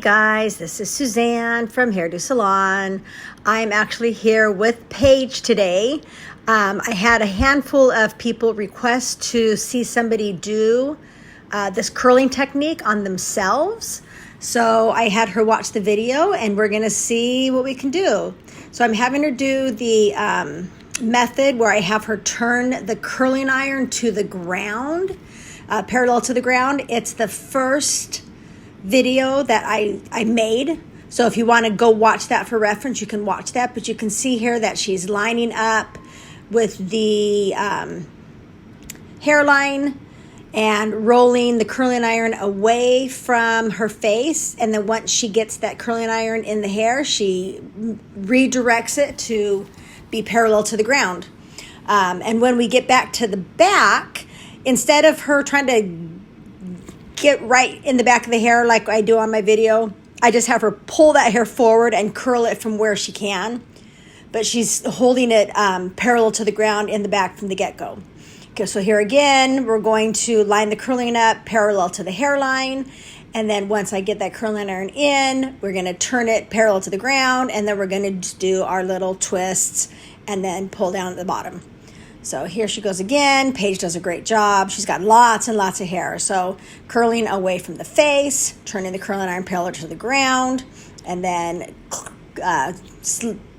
guys, this is Suzanne from Hairdo Salon. I'm actually here with Paige today. I had a handful of people request to see somebody do this curling technique on themselves. So I had her watch the video and we're gonna see what we can do. So I'm having her do the method where I have her turn the curling iron to the ground, parallel to the ground. It's the first video that I made. So if you want to go watch that for reference, you can watch that. But you can see here that she's lining up with the hairline and rolling the curling iron away from her face. And then once she gets that curling iron in the hair, she redirects it to be parallel to the ground. And when we get back to the back, instead of her trying to get right in the back of the hair like I do on my video, I just have her pull that hair forward and curl it from where she can. But she's holding it parallel to the ground in the back from the get-go. Okay, so here again, we're going to line the curling up parallel to the hairline. And then once I get that curling iron in, we're going to turn it parallel to the ground. And then we're going to do our little twists and then pull down at the bottom. So here she goes again. Paige does a great job. She's got lots and lots of hair. So curling away from the face, turning the curling iron parallel to the ground, and then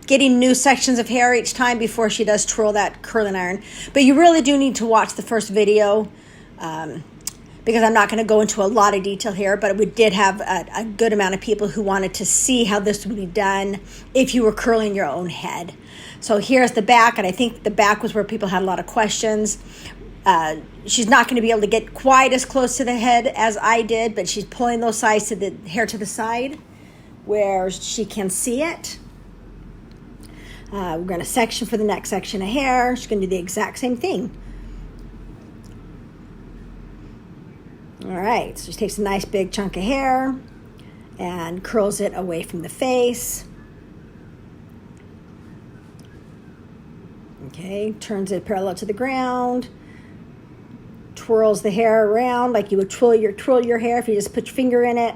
getting new sections of hair each time before she does twirl that curling iron. But you really do need to watch the first video because I'm not going to go into a lot of detail here, but we did have a good amount of people who wanted to see how this would be done if you were curling your own head. So here's the back, and I think the back was where people had a lot of questions. She's not going to be able to get quite as close to the head as I did, but she's pulling those sides to the hair to the side where she can see it. We're going to section for the next section of hair. She's going to do the exact same thing. All right, so she takes a nice big chunk of hair and curls it away from the face. Okay, turns it parallel to the ground, twirls the hair around like you would twirl your hair if you just put your finger in it.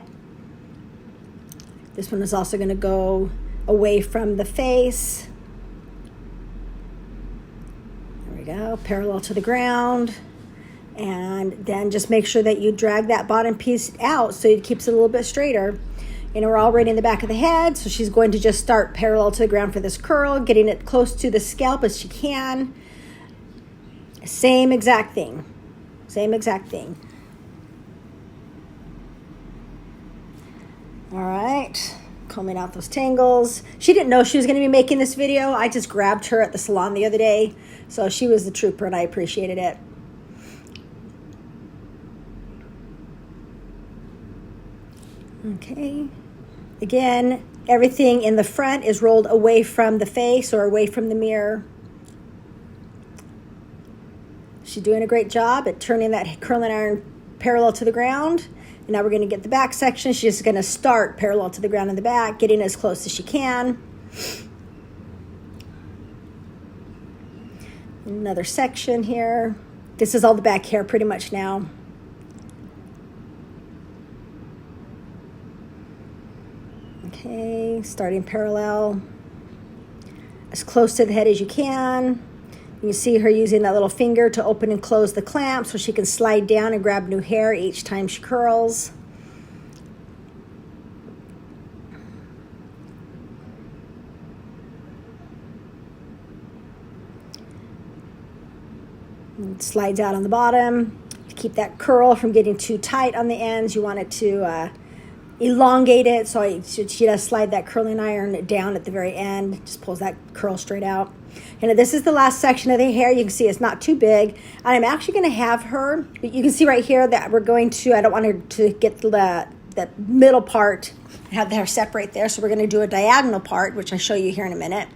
This one is also going to go away from the face. There we go, parallel to the ground. And then just make sure that you drag that bottom piece out so it keeps it a little bit straighter. And we're already in the back of the head, so she's going to just start parallel to the ground for this curl, getting it close to the scalp as she can. Same exact thing. Same exact thing. All right, combing out those tangles. She didn't know she was going to be making this video. I just grabbed her at the salon the other day, so she was the trooper and I appreciated it. Okay. Again, everything in the front is rolled away from the face or away from the mirror. She's doing a great job at turning that curling iron parallel to the ground. And now we're going to get the back section. She's just going to start parallel to the ground in the back, getting as close as she can. Another section here. This is all the back hair pretty much now. Okay, starting parallel, as close to the head as you can. You can see her using that little finger to open and close the clamp so she can slide down and grab new hair each time she curls. And it slides out on the bottom. To keep that curl from getting too tight on the ends, you want it to elongate it, so she does slide that curling iron down at the very end, just pulls that curl straight out. And this is the last section of the hair. You can see it's not too big, and I'm actually going to have her, you can see right here that we're going to, I don't want her to get the middle part, have the hair separate there, so we're going to do a diagonal part, which I'll show you here in a minute.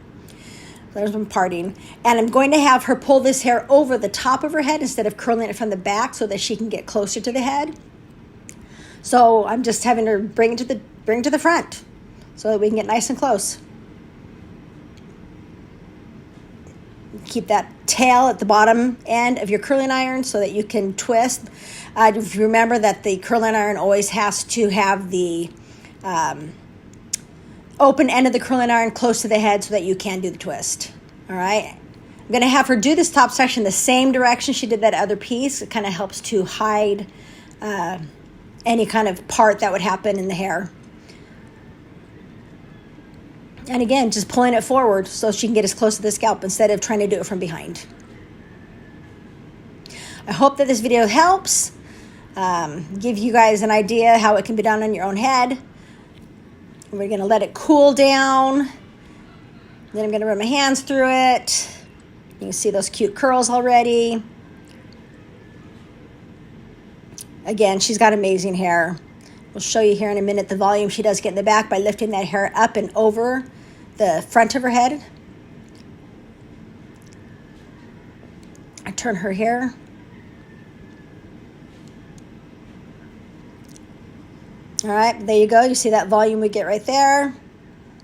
There's one parting, and I'm going to have her pull this hair over the top of her head instead of curling it from the back so that she can get closer to the head. So I'm just having her bring it to the front so that we can get nice and close. Keep that tail at the bottom end of your curling iron so that you can twist. If you remember that the curling iron always has to have the open end of the curling iron close to the head so that you can do the twist. All right. I'm going to have her do this top section the same direction she did that other piece. It kind of helps to hide any kind of part that would happen in the hair. And again, just pulling it forward so she can get as close to the scalp instead of trying to do it from behind. I hope that this video helps. Give you guys an idea how it can be done on your own head. We're going to let it cool down. Then I'm going to run my hands through it. You can see those cute curls already. Again, she's got amazing hair. We'll show you here in a minute the volume she does get in the back by lifting that hair up and over the front of her head. I turn her hair. All right, there you go. You see that volume we get right there.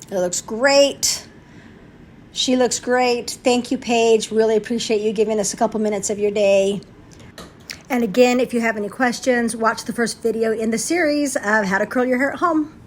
It looks great. She looks great. Thank you, Paige. Really appreciate you giving us a couple minutes of your day. And again, if you have any questions, watch the first video in the series of how to curl your hair at home.